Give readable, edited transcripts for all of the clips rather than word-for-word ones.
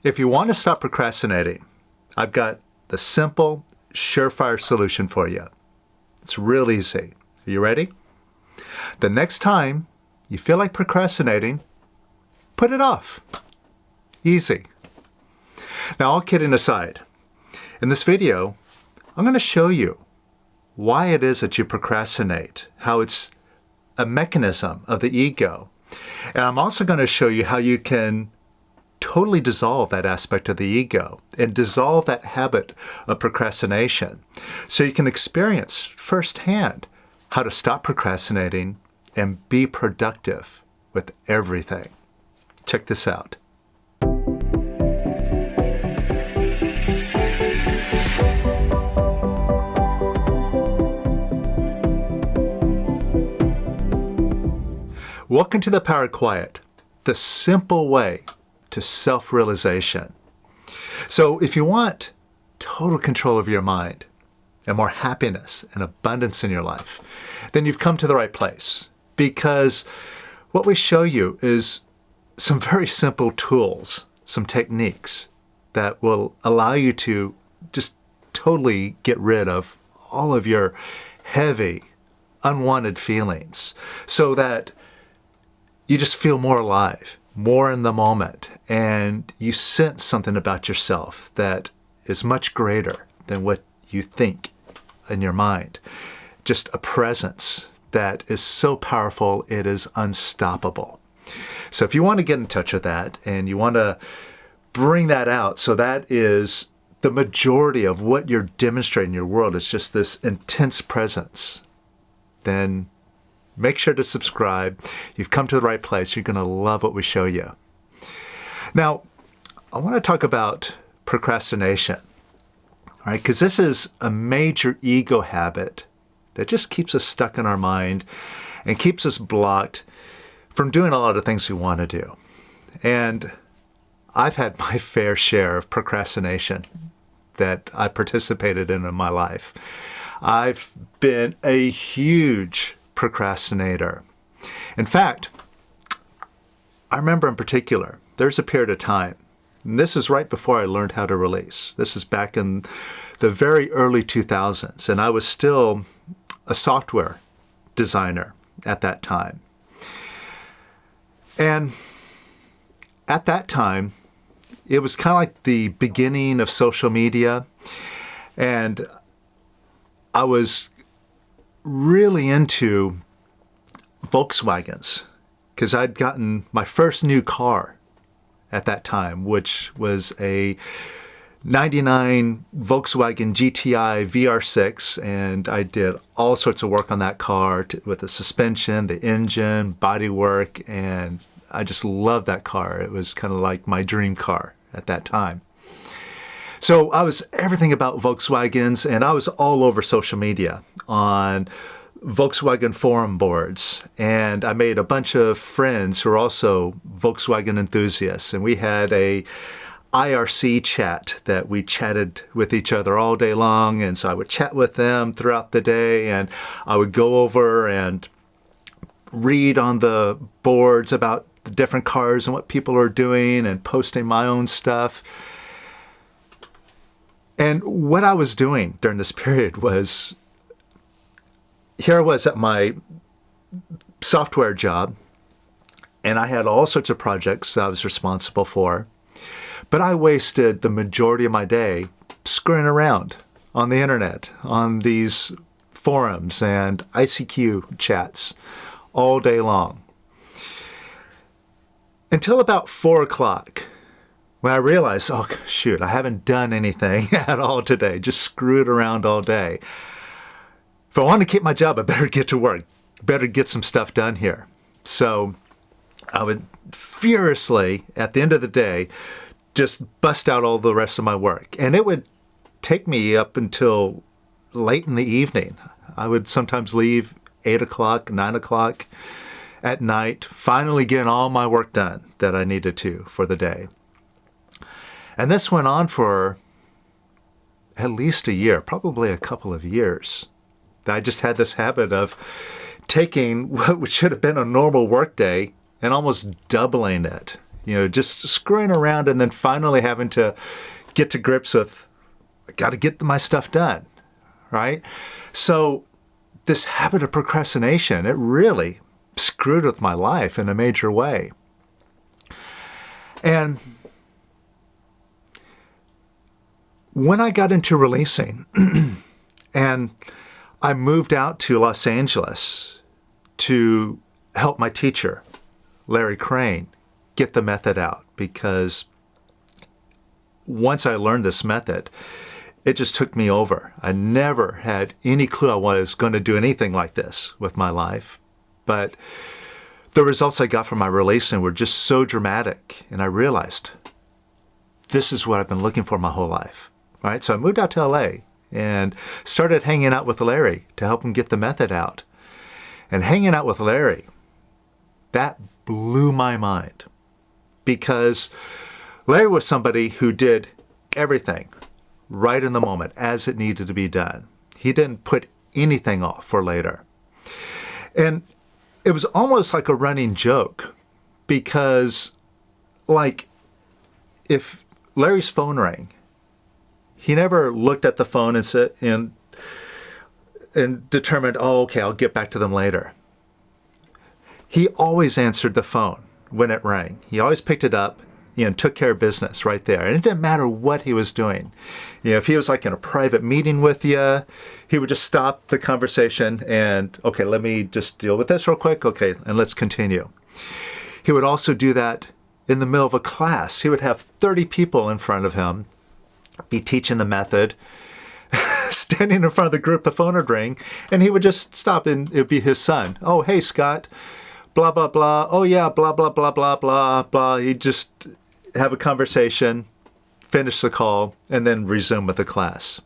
If you want to stop procrastinating, I've got the simple, surefire solution for you. It's real easy. Are you ready? The next time you feel like procrastinating, put it off. Easy. Now, all kidding aside, in this video, I'm going to show you why it is that you procrastinate, how it's a mechanism of the ego. And I'm also going to show you how you can totally dissolve that aspect of the ego and dissolve that habit of procrastination so you can experience firsthand how to stop procrastinating and be productive with everything. Check this out. Welcome to the Power of Quiet, the simple way to self-realization. So if you want total control of your mind and more happiness and abundance in your life, then you've come to the right place, because what we show you is some very simple tools, some techniques that will allow you to just totally get rid of all of your heavy, unwanted feelings so that you just feel more alive, more in the moment, and you sense something about yourself that is much greater than what you think in your mind. Just a presence that is so powerful, it is unstoppable. So if you want to get in touch with that and you want to bring that out, so that is the majority of what you're demonstrating in your world, is just this intense presence, then make sure to subscribe. You've come to the right place. You're going to love what we show you. Now, I want to talk about procrastination, all right? Because this is a major ego habit that just keeps us stuck in our mind and keeps us blocked from doing a lot of things we want to do. And I've had my fair share of procrastination that I participated in my life. I've been a huge procrastinator. In fact, I remember in particular, there's a period of time, and this is right before I learned how to release. This is back in the very early 2000s, and I was still a software designer at that time. And at that time, it was kind of like the beginning of social media, and I was really into Volkswagens because I'd gotten my first new car at that time, which was a 99 Volkswagen GTI VR6, and I did all sorts of work on that car with the suspension, the engine, bodywork, and I just loved that car. It was kind of like my dream car at that time. So I was everything about Volkswagens, and I was all over social media on Volkswagen forum boards. And I made a bunch of friends who are also Volkswagen enthusiasts. And we had a IRC chat that we chatted with each other all day long. And so I would chat with them throughout the day, and I would go over and read on the boards about the different cars and what people are doing and posting my own stuff. And what I was doing during this period was, here I was at my software job, and I had all sorts of projects I was responsible for, but I wasted the majority of my day screwing around on the internet, on these forums and ICQ chats all day long. Until about 4 o'clock. When I realized, oh, shoot, I haven't done anything at all today, just screwed around all day. If I want to keep my job, I better get to work, better get some stuff done here. So I would furiously, at the end of the day, just bust out all the rest of my work. And it would take me up until late in the evening. I would sometimes leave 8 o'clock, 9 o'clock at night, finally getting all my work done that I needed to for the day. And this went on for at least a year, probably a couple of years. I just had this habit of taking what should have been a normal work day and almost doubling it just screwing around and then finally having to get to grips with, I got to get my stuff done, right? So this habit of procrastination, it really screwed with my life in a major way. And when I got into releasing and I moved out to Los Angeles to help my teacher, Larry Crane, get the method out, because once I learned this method, it just took me over. I never had any clue I was going to do anything like this with my life. But the results I got from my releasing were just so dramatic. And I realized this is what I've been looking for my whole life. Right? So I moved out to LA and started hanging out with Larry to help him get the method out. And hanging out with Larry, that blew my mind, because Larry was somebody who did everything right in the moment as it needed to be done. He didn't put anything off for later. And it was almost like a running joke, because if Larry's phone rang, he never looked at the phone and said, and determined, oh, okay, I'll get back to them later. He always answered the phone when it rang. He always picked it up, took care of business right there. And it didn't matter what he was doing. If he was in a private meeting with you, he would just stop the conversation and, okay, let me just deal with this real quick. Okay, and let's continue. He would also do that in the middle of a class. He would have 30 people in front of him, be teaching the method, standing in front of the group, the phone would ring, and he would just stop, and it would be his son. Oh, hey, Scott, blah, blah, blah. Oh, yeah, blah, blah, blah, blah, blah, blah. He'd just have a conversation, finish the call, and then resume with the class.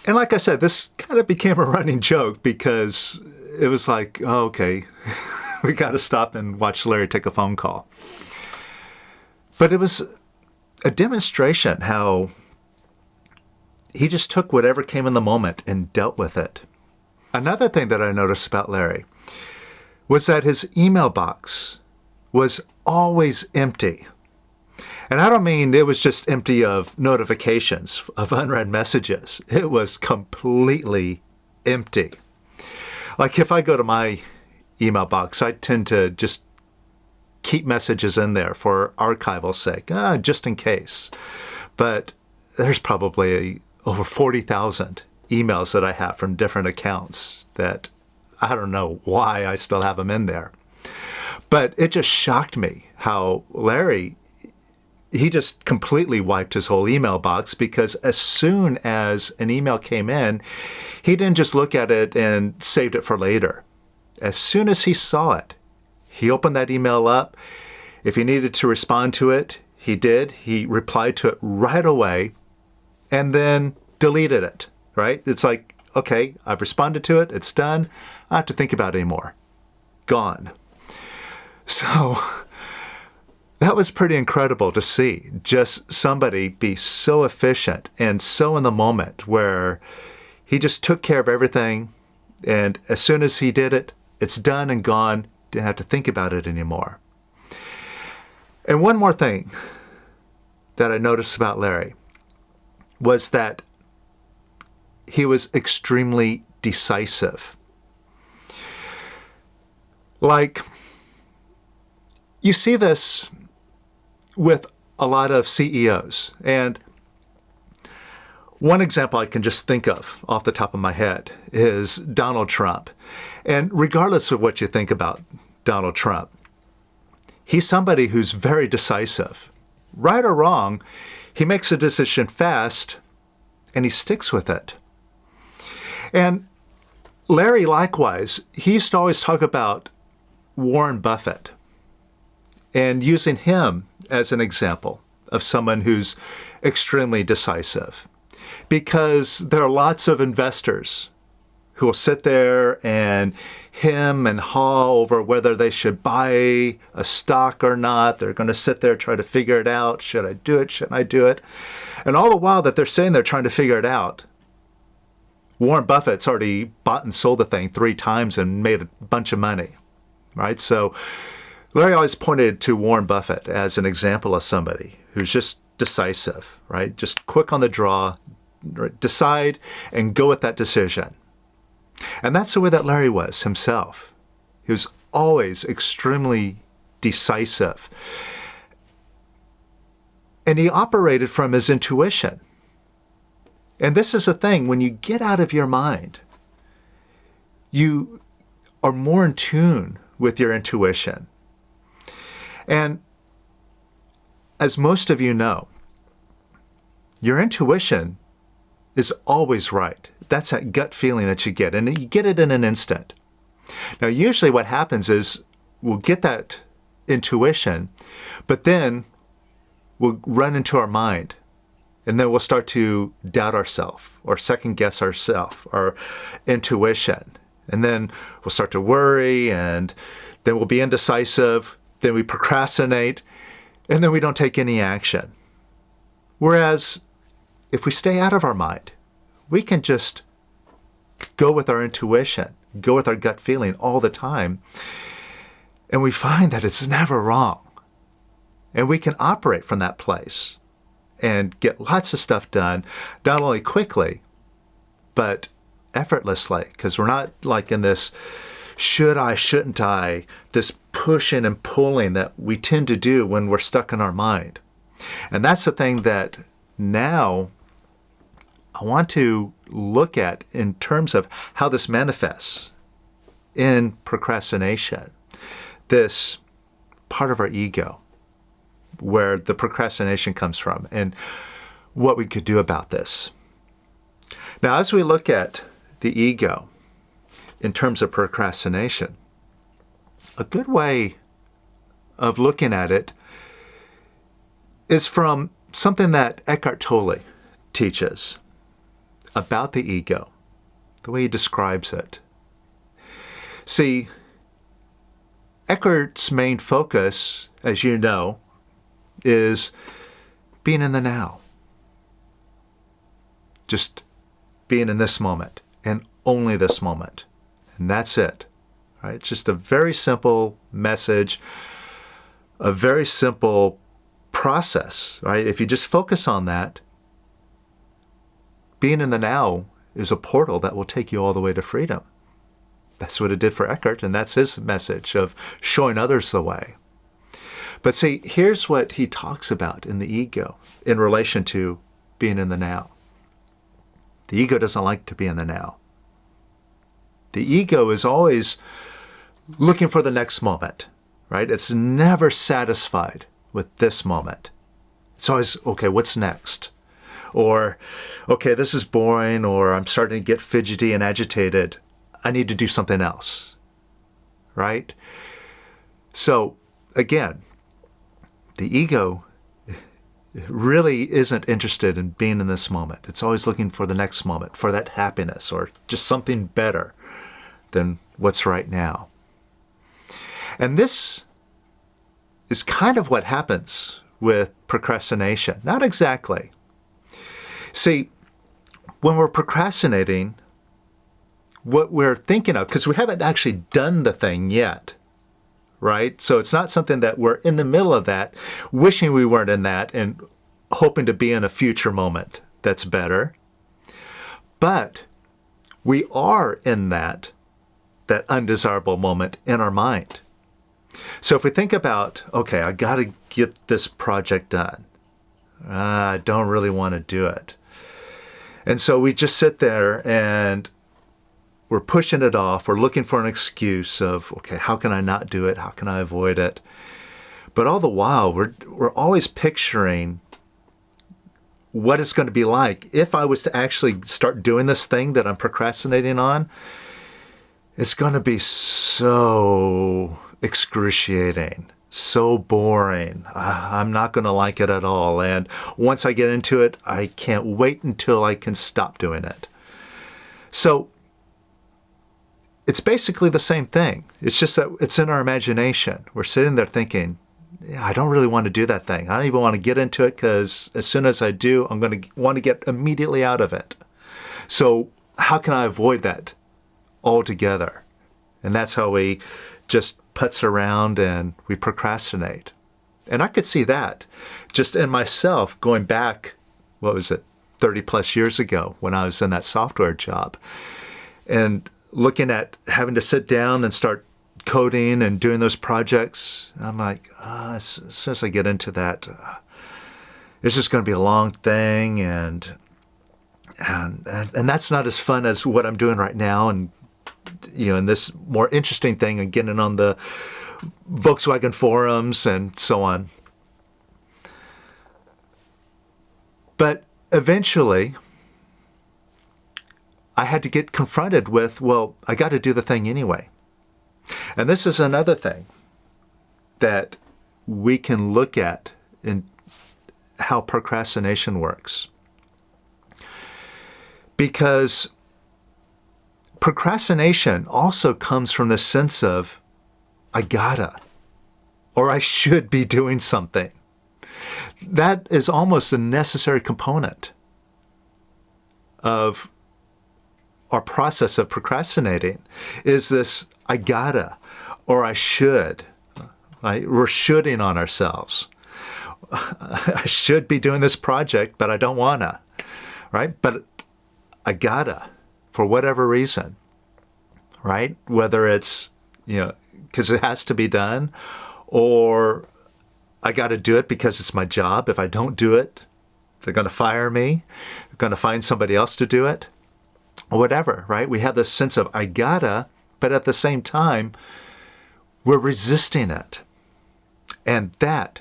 And like I said, this kind of became a running joke, because it was like, oh, okay, we got to stop and watch Larry take a phone call. But it was a demonstration how he just took whatever came in the moment and dealt with it. Another thing that I noticed about Larry was that his email box was always empty. And I don't mean it was just empty of notifications, of unread messages. It was completely empty. If I go to my email box, I tend to just keep messages in there for archival sake, just in case. But there's probably over 40,000 emails that I have from different accounts that I don't know why I still have them in there. But it just shocked me how Larry, he just completely wiped his whole email box, because as soon as an email came in, he didn't just look at it and saved it for later. As soon as he saw it, he opened that email up. If he needed to respond to it, he did. He replied to it right away and then deleted it, right? It's like, okay, I've responded to it. It's done. I don't have to think about it anymore. Gone. So that was pretty incredible to see. Just somebody be so efficient and so in the moment, where he just took care of everything. And as soon as he did it, it's done and gone. Didn't have to think about it anymore. And one more thing that I noticed about Larry was that he was extremely decisive. You see this with a lot of CEOs. And one example I can just think of off the top of my head is Donald Trump. And regardless of what you think about Donald Trump, he's somebody who's very decisive. Right or wrong, he makes a decision fast and he sticks with it. And Larry, likewise, he used to always talk about Warren Buffett and using him as an example of someone who's extremely decisive. Because there are lots of investors who will sit there and hem and haw over whether they should buy a stock or not. They're going to sit there, try to figure it out. Should I do it? Shouldn't I do it? And all the while that they're sitting there trying to figure it out, Warren Buffett's already bought and sold the thing 3 times and made a bunch of money, right? So Larry always pointed to Warren Buffett as an example of somebody who's just decisive, right? Just quick on the draw, decide and go with that decision. And that's the way that Larry was himself. He was always extremely decisive. And he operated from his intuition. And this is the thing, when you get out of your mind, you are more in tune with your intuition. And as most of you know, your intuition is always right. That's that gut feeling that you get, and you get it in an instant. Now, usually what happens is we'll get that intuition, but then we'll run into our mind, and then we'll start to doubt ourselves or second guess ourselves, our intuition. And then we'll start to worry, and then we'll be indecisive, then we procrastinate, and then we don't take any action. Whereas if we stay out of our mind, we can just go with our intuition, go with our gut feeling all the time, and we find that it's never wrong. And we can operate from that place and get lots of stuff done, not only quickly, but effortlessly, because we're not like in this should I, shouldn't I, this pushing and pulling that we tend to do when we're stuck in our mind. And that's the thing that now I want to look at in terms of how this manifests in procrastination, this part of our ego, where the procrastination comes from, and what we could do about this. Now, as we look at the ego in terms of procrastination, a good way of looking at it is from something that Eckhart Tolle teaches about the ego, the way he describes it. See, Eckhart's main focus, as you know, is being in the now. Just being in this moment and only this moment. And that's it. Right? It's just a very simple message, a very simple process, right? If you just focus on that, being in the now is a portal that will take you all the way to freedom. That's what it did for Eckhart, and that's his message of showing others the way. But see, here's what he talks about in the ego in relation to being in the now. The ego doesn't like to be in the now. The ego is always looking for the next moment, right? It's never satisfied with this moment. It's always, okay, what's next? Or, okay, this is boring, or I'm starting to get fidgety and agitated. I need to do something else, right? So, again, the ego really isn't interested in being in this moment. It's always looking for the next moment, for that happiness, or just something better than what's right now. And this is kind of what happens with procrastination. Not exactly. See, when we're procrastinating, what we're thinking of, because we haven't actually done the thing yet, right? So it's not something that we're in the middle of that, wishing we weren't in that and hoping to be in a future moment that's better. But we are in that undesirable moment in our mind. So if we think about, okay, I got to get this project done. I don't really want to do it. And so we just sit there and we're pushing it off. We're looking for an excuse of, okay, how can I not do it? How can I avoid it? But all the while, we're always picturing what it's going to be like if I was to actually start doing this thing that I'm procrastinating on. It's going to be so excruciating, so boring. I'm not going to like it at all. And once I get into it, I can't wait until I can stop doing it. So it's basically the same thing. It's just that it's in our imagination. We're sitting there thinking, yeah, I don't really want to do that thing. I don't even want to get into it because as soon as I do, I'm going to want to get immediately out of it. So how can I avoid that altogether? And that's how we just putz around and we procrastinate. And I could see that just in myself going back, 30 plus years ago when I was in that software job, and looking at having to sit down and start coding and doing those projects. I'm like, as soon as I get into that, it's just going to be a long thing, and that's not as fun as what I'm doing right now. And and this more interesting thing and getting on the Volkswagen forums and so on. But eventually, I had to get confronted with, I got to do the thing anyway. And this is another thing that we can look at in how procrastination works. Because procrastination also comes from the sense of, I gotta, or I should be doing something. That is almost a necessary component of our process of procrastinating, is this I gotta, or I should. We're shoulding on ourselves. I should be doing this project, but I don't wanna, right? But I gotta, for whatever reason, right? Whether it's, because it has to be done, or I got to do it because it's my job. If I don't do it, they're going to fire me. They're going to find somebody else to do it, or whatever, right? We have this sense of I gotta, but at the same time, we're resisting it. And that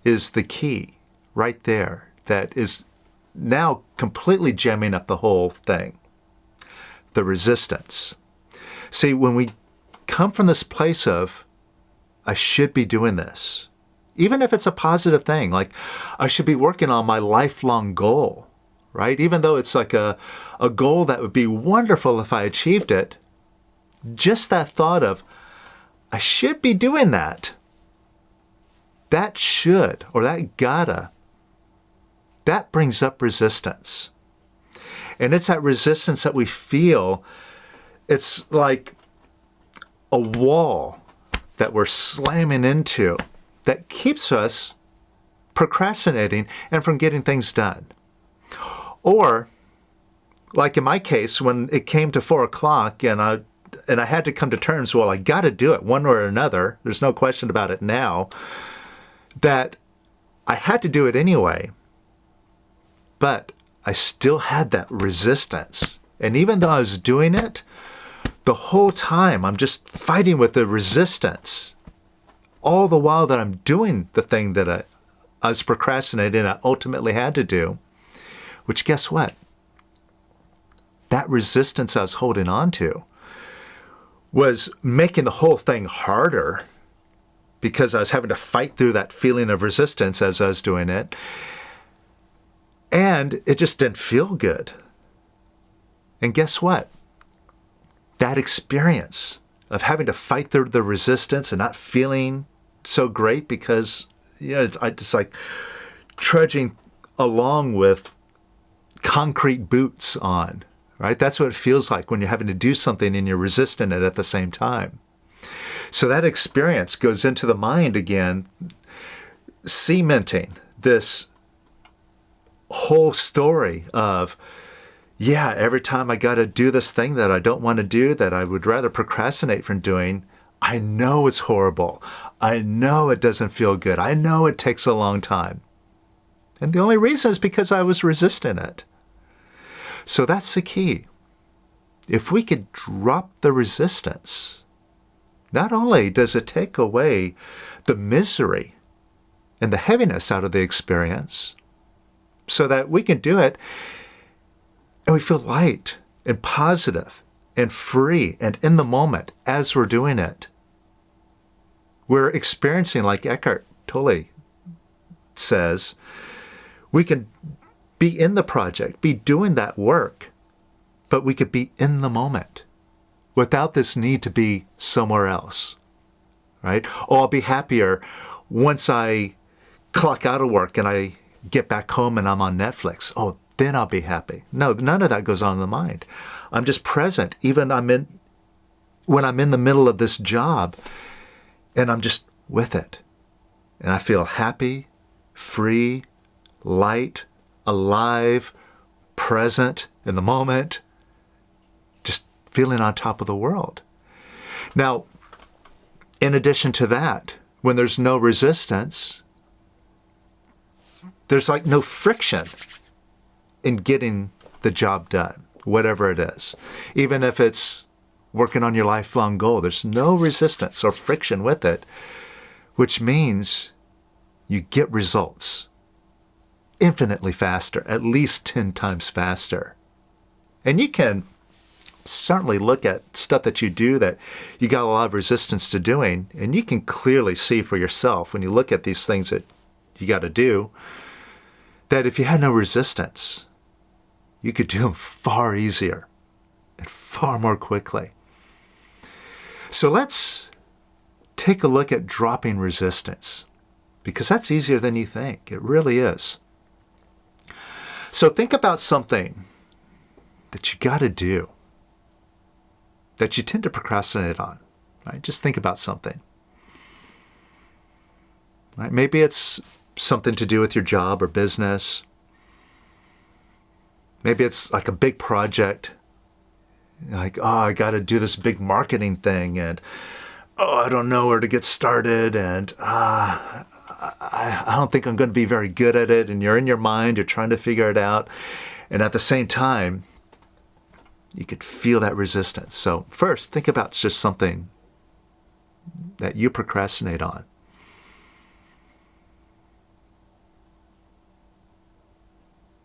is the key right there. That is now completely jamming up the whole thing. The resistance. See, when we come from this place of, I should be doing this, even if it's a positive thing, like I should be working on my lifelong goal, right? Even though it's like a goal that would be wonderful if I achieved it, just that thought of, I should be doing that, that should, or that gotta, that brings up resistance. And it's that resistance that we feel, it's like a wall that we're slamming into that keeps us procrastinating and from getting things done. Or, like in my case, when it came to 4 o'clock and I had to come to terms, I got to do it one way or another. There's no question about it now, that I had to do it anyway. But I still had that resistance. And even though I was doing it, the whole time I'm just fighting with the resistance, all the while that I'm doing the thing that I was procrastinating and I ultimately had to do, which guess what? That resistance I was holding on to was making the whole thing harder because I was having to fight through that feeling of resistance as I was doing it. And it just didn't feel good. And guess what? That experience of having to fight through the resistance and not feeling so great because, it's just like trudging along with concrete boots on, right? That's what it feels like when you're having to do something and you're resisting it at the same time. So that experience goes into the mind again, cementing this whole story of, every time I got to do this thing that I don't want to do, that I would rather procrastinate from doing, I know it's horrible. I know it doesn't feel good. I know it takes a long time. And the only reason is because I was resisting it. So that's the key. If we could drop the resistance, not only does it take away the misery and the heaviness out of the experience, so that we can do it and we feel light and positive and free and in the moment as we're doing it. We're experiencing, like Eckhart Tolle says, we can be in the project, be doing that work, but we could be in the moment without this need to be somewhere else, right? Oh, I'll be happier once I clock out of work and I get back home and I'm on Netflix. Oh, then I'll be happy. No, none of that goes on in the mind. I'm just present. Even when I'm in the middle of this job and I'm just with it. And I feel happy, free, light, alive, present in the moment, just feeling on top of the world. Now, in addition to that, when there's no resistance, there's like no friction in getting the job done, whatever it is. Even if it's working on your lifelong goal, there's no resistance or friction with it, which means you get results infinitely faster, at least 10 times faster. And you can certainly look at stuff that you do that you got a lot of resistance to doing, and you can clearly see for yourself when you look at these things that you got to do, that if you had no resistance, you could do them far easier and far more quickly. So let's take a look at dropping resistance, because that's easier than you think. It really is. So think about something that you got to do that you tend to procrastinate on, right? Just think about something. Right? Maybe it's something to do with your job or business. Maybe it's like a big project. Like, oh, I got to do this big marketing thing, and oh, I don't know where to get started, and I don't think I'm going to be very good at it. And you're in your mind, you're trying to figure it out. And at the same time, you could feel that resistance. So first, think about just something that you procrastinate on.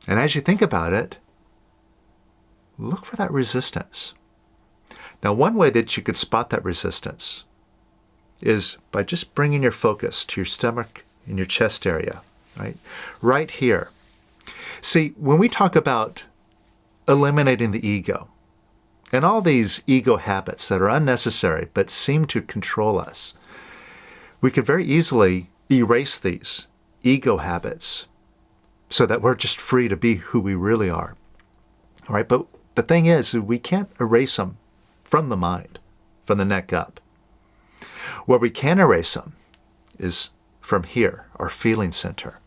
And as you think about it, look for that resistance. Now, one way that you could spot that resistance is by just bringing your focus to your stomach and your chest area, right? Right here. See, when we talk about eliminating the ego and all these ego habits that are unnecessary but seem to control us, we could very easily erase these ego habits so that we're just free to be who we really are. All right, but the thing is, we can't erase them from the mind, from the neck up. Where we can erase them is from here, our feeling center.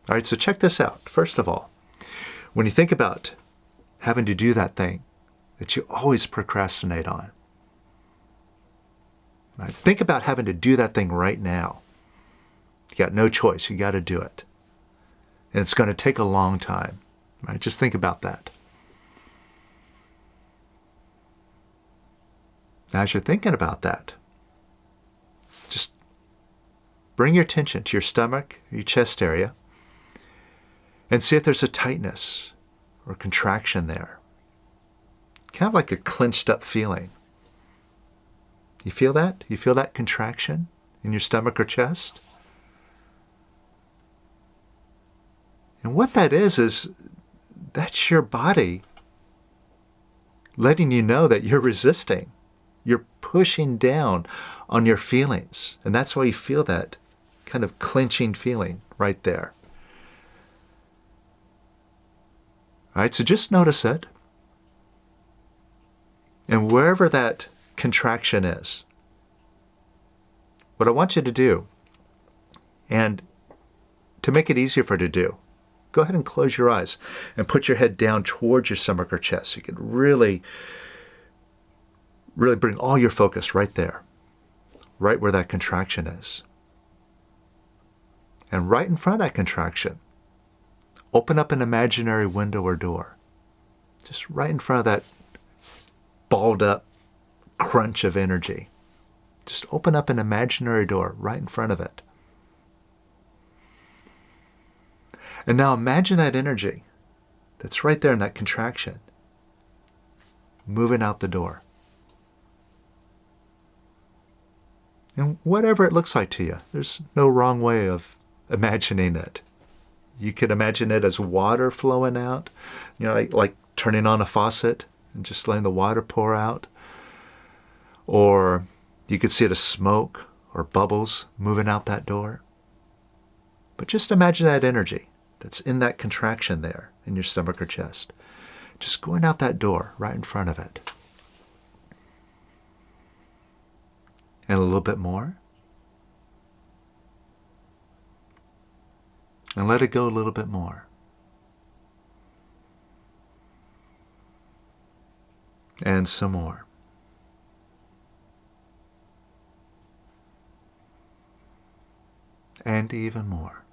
All right, so check this out. First of all, when you think about having to do that thing that you always procrastinate on, right? Think about having to do that thing right now. You got no choice. You got to do it. And it's going to take a long time. Right? Just think about that. Now, as you're thinking about that, just bring your attention to your stomach, your chest area, and see if there's a tightness or contraction there. Kind of like a clenched up feeling. You feel that? You feel that contraction in your stomach or chest? And what that is that's your body letting you know that you're resisting. You're pushing down on your feelings. And that's why you feel that kind of clenching feeling right there. All right, so just notice it. And wherever that contraction is, what I want you to do, and to make it easier for you to do, go ahead and close your eyes and put your head down towards your stomach or chest. So you can really bring all your focus right there, right where that contraction is. And right in front of that contraction, open up an imaginary window or door. Just right in front of that balled up crunch of energy. Just open up an imaginary door right in front of it. And now imagine that energy that's right there in that contraction moving out the door. And whatever it looks like to you, there's no wrong way of imagining it. You could imagine it as water flowing out, like turning on a faucet and just letting the water pour out. Or you could see it as smoke or bubbles moving out that door. But just imagine that energy that's in that contraction there in your stomach or chest, just going out that door right in front of it. And a little bit more. And let it go a little bit more. And some more. And even more.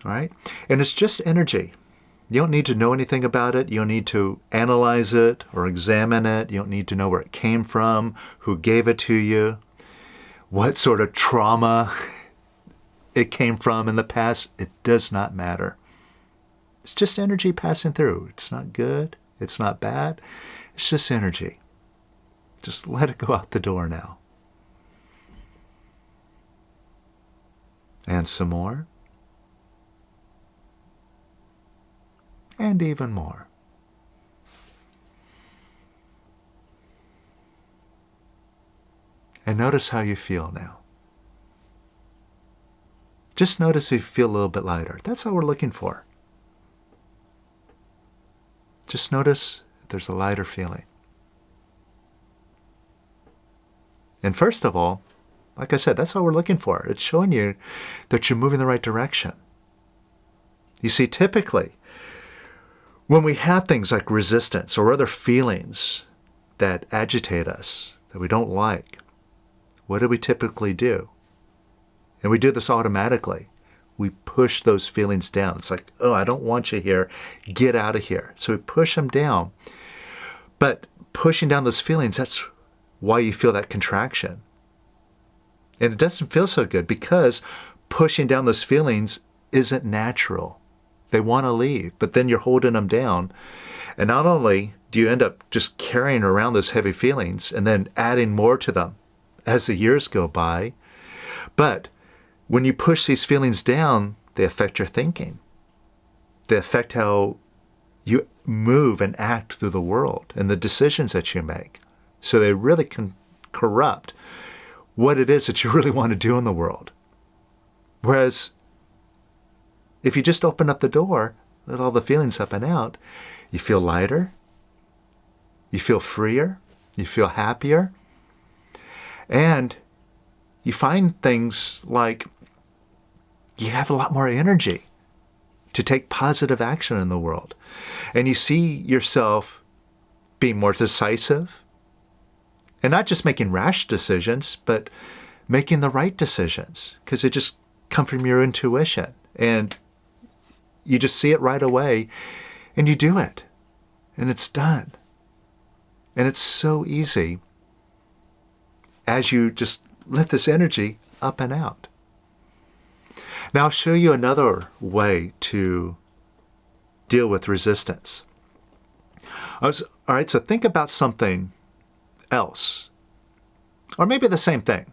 All right? And it's just energy. You don't need to know anything about it. You don't need to analyze it or examine it. You don't need to know where it came from, who gave it to you, what sort of trauma it came from in the past. It does not matter. It's just energy passing through. It's not good. It's not bad. It's just energy. Just let it go out the door now. And some more. And even more. And notice how you feel now. Just notice if you feel a little bit lighter. That's all we're looking for. Just notice if there's a lighter feeling. And first of all, like I said, that's all we're looking for. It's showing you that you're moving in the right direction. You see, typically, when we have things like resistance or other feelings that agitate us, that we don't like, what do we typically do? And we do this automatically. We push those feelings down. It's like, oh, I don't want you here. Get out of here. So we push them down. But pushing down those feelings, that's why you feel that contraction. And it doesn't feel so good because pushing down those feelings isn't natural. They want to leave, but then you're holding them down. And not only do you end up just carrying around those heavy feelings and then adding more to them as the years go by, but when you push these feelings down, they affect your thinking. They affect how you move and act through the world and the decisions that you make. So they really can corrupt what it is that you really want to do in the world. Whereas if you just open up the door, let all the feelings up and out, you feel lighter, you feel freer, you feel happier, and you find things like you have a lot more energy to take positive action in the world. And you see yourself being more decisive, and not just making rash decisions, but making the right decisions, because they just come from your intuition. And you just see it right away, and you do it. And it's done. And it's so easy as you just let this energy up and out. Now I'll show you another way to deal with resistance. All right, so think about something else, or maybe the same thing,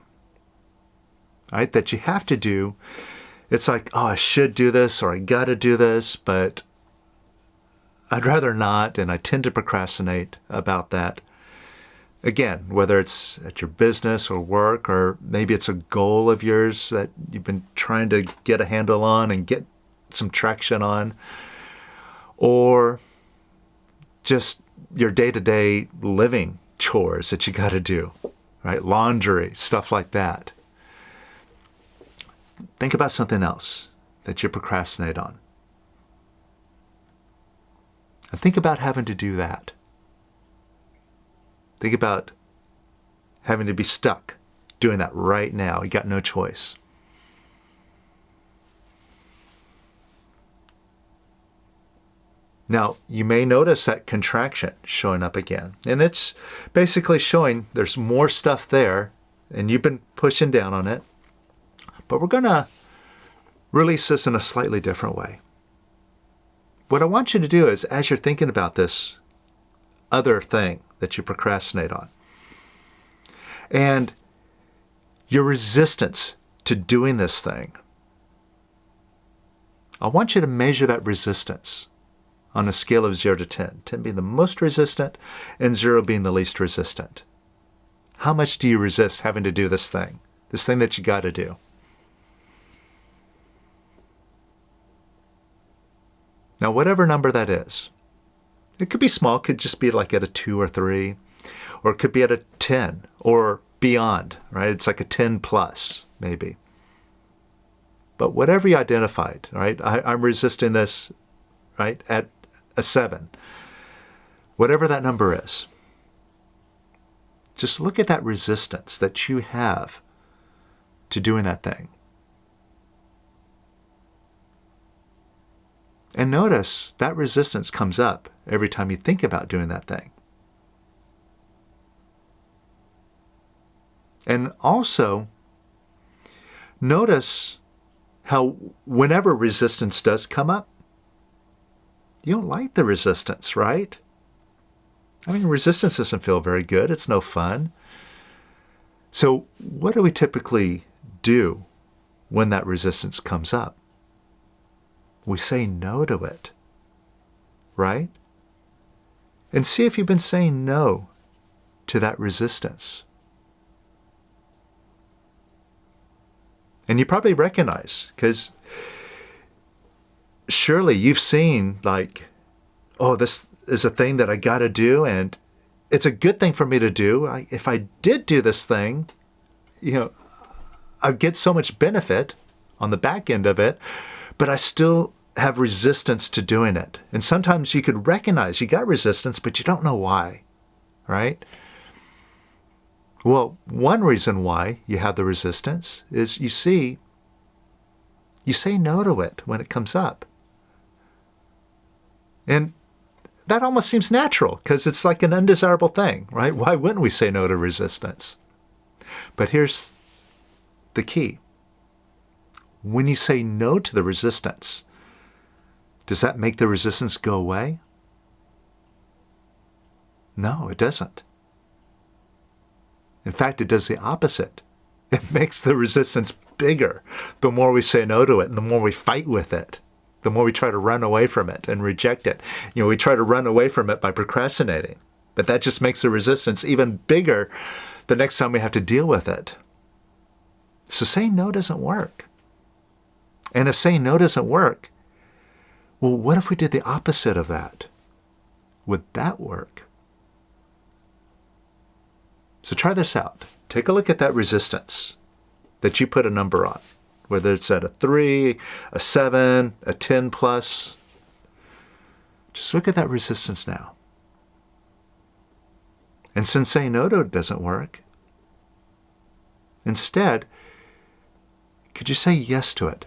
all right, that you have to do. It's like, oh, I should do this, or I got to do this, but I'd rather not, and I tend to procrastinate about that. Again, whether it's at your business or work, or maybe it's a goal of yours that you've been trying to get a handle on and get some traction on, or just your day-to-day living chores that you got to do, right? Laundry, stuff like that. Think about something else that you procrastinate on. And think about having to do that. Think about having to be stuck doing that right now. You got no choice. Now, you may notice that contraction showing up again. And it's basically showing there's more stuff there, and you've been pushing down on it. But we're going to release this in a slightly different way. What I want you to do is, as you're thinking about this other thing that you procrastinate on, and your resistance to doing this thing, I want you to measure that resistance on a scale of 0 to 10. 10 being the most resistant and 0 being the least resistant. How much do you resist having to do this thing that you got to do? Now, whatever number that is, It could be small, could just be like at a 2 or 3, or it could be at a 10 or beyond, right? It's like a 10 plus, maybe. But whatever you identified, right? I'm resisting this, right, at a 7. Whatever that number is. Just look at that resistance that you have to doing that thing. And notice that resistance comes up every time you think about doing that thing. And also, notice how whenever resistance does come up, you don't like the resistance, right? I mean, resistance doesn't feel very good. It's no fun. So what do we typically do when that resistance comes up? We say no to it, right? And see if you've been saying no to that resistance. And you probably recognize, because surely you've seen like, oh, this is a thing that I got to do, and it's a good thing for me to do. If I did do this thing, I'd get so much benefit on the back end of it, but I still have resistance to doing it. And sometimes you could recognize you got resistance, but you don't know why, right? Well, one reason why you have the resistance is you say no to it when it comes up. And that almost seems natural because it's like an undesirable thing, right? Why wouldn't we say no to resistance? But here's the key. When you say no to the resistance, does that make the resistance go away? No, it doesn't. In fact, it does the opposite. It makes the resistance bigger the more we say no to it and the more we fight with it, the more we try to run away from it and reject it. We try to run away from it by procrastinating, but that just makes the resistance even bigger the next time we have to deal with it. So saying no doesn't work. And if saying no doesn't work, well, what if we did the opposite of that? Would that work? So try this out. Take a look at that resistance that you put a number on, whether it's at a 3, a 7, a 10 plus. Just look at that resistance now. And since saying no to it doesn't work, instead, could you say yes to it?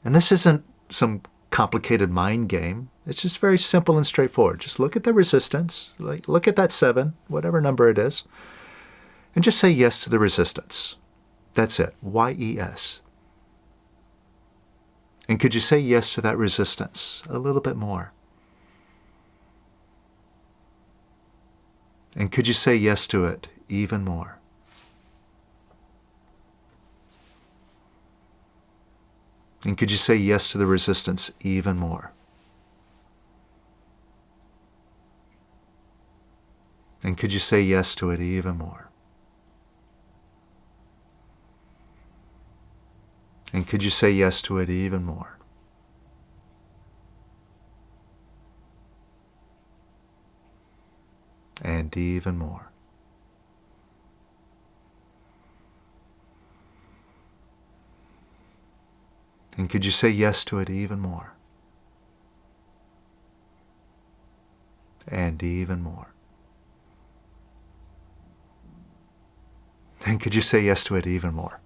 And this isn't some complicated mind game. It's just very simple and straightforward. Just look at the resistance, like look at that 7, whatever number it is, and just say yes to the resistance. That's it, Y-E-S. And could you say yes to that resistance a little bit more? And could you say yes to it even more? And could you say yes to the resistance even more? And could you say yes to it even more? And could you say yes to it even more? And even more. And could you say yes to it even more? And even more. And could you say yes to it even more?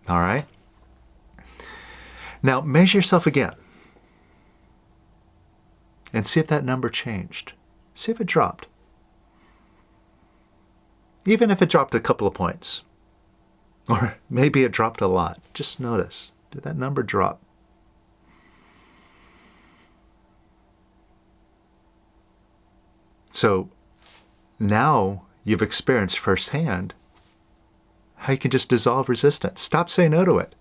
All right? Now measure yourself again. And see if that number changed. See if it dropped. Even if it dropped a couple of points. Or maybe it dropped a lot. Just notice. Did that number drop? So now you've experienced firsthand how you can just dissolve resistance. Stop saying no to it.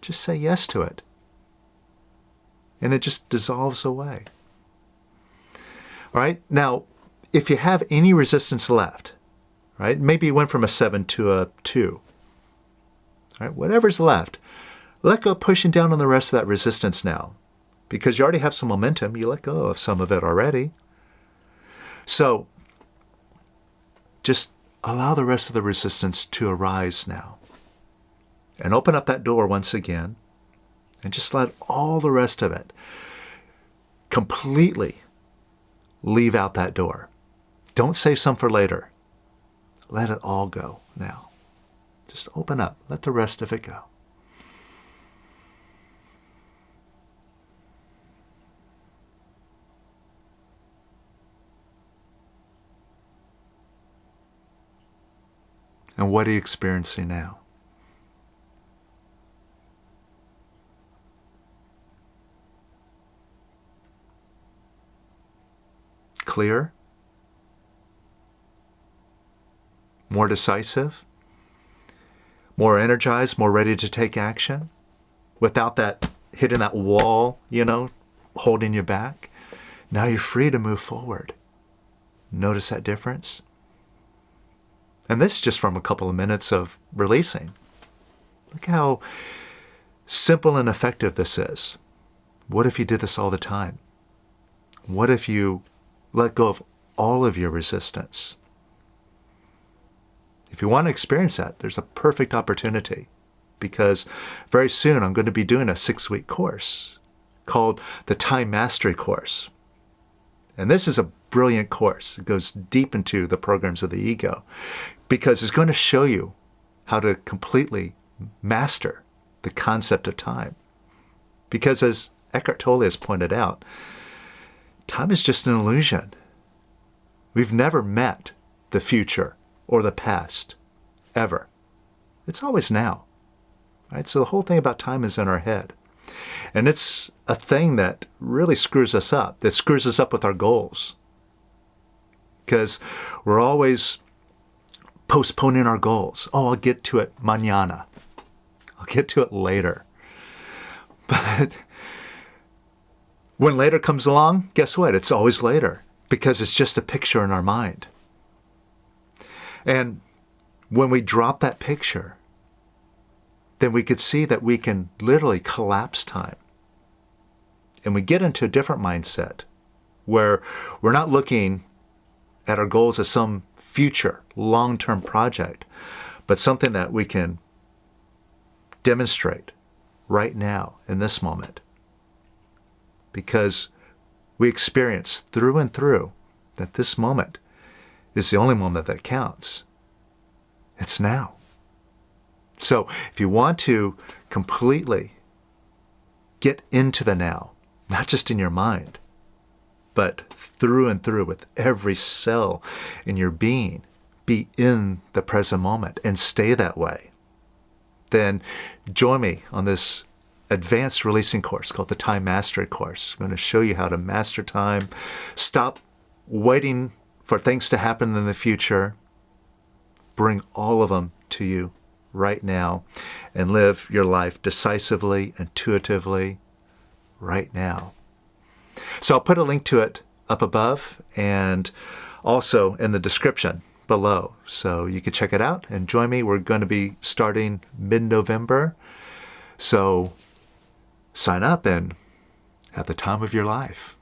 Just say yes to it. And it just dissolves away. All right? Now, if you have any resistance left, right? Maybe you went from a 7 to a 2. All right? Whatever's left, let go pushing down on the rest of that resistance now. because you already have some momentum. You let go of some of it already. So just allow the rest of the resistance to arise now. And open up that door once again. And just let all the rest of it completely leave out that door. Don't save some for later. Let it all go now. Just open up. Let the rest of it go. And what are you experiencing now? Clear? More decisive? More energized, more ready to take action? Without that hitting that wall, holding you back? Now you're free to move forward. Notice that difference? And this is just from a couple of minutes of releasing. Look how simple and effective this is. What if you did this all the time? What if you let go of all of your resistance? If you want to experience that, there's a perfect opportunity, because very soon I'm going to be doing a 6-week course called the Time Mastery Course. And this is a brilliant course. It goes deep into the programs of the ego, because it's going to show you how to completely master the concept of time. Because as Eckhart Tolle has pointed out, time is just an illusion. We've never met the future or the past, ever. It's always now, right? So the whole thing about time is in our head. And it's a thing that really screws us up, that screws us up with our goals. Because we're always postponing our goals. Oh, I'll get to it mañana. I'll get to it later. But when later comes along, guess what? It's always later, because it's just a picture in our mind. And when we drop that picture, then we could see that we can literally collapse time. And we get into a different mindset where we're not looking at our goals as some future long-term project, but something that we can demonstrate right now in this moment. Because we experience through and through that this moment is the only moment that counts. It's now. So if you want to completely get into the now, not just in your mind, but through and through with every cell in your being, be in the present moment and stay that way, then join me on this advanced releasing course called the Time Mastery Course. I'm going to show you how to master time, stop waiting for things to happen in the future, bring all of them to you right now, and live your life decisively, intuitively, right now. So I'll put a link to it up above and also in the description below, so you can check it out and join me. We're going to be starting mid-November, so sign up and have the time of your life.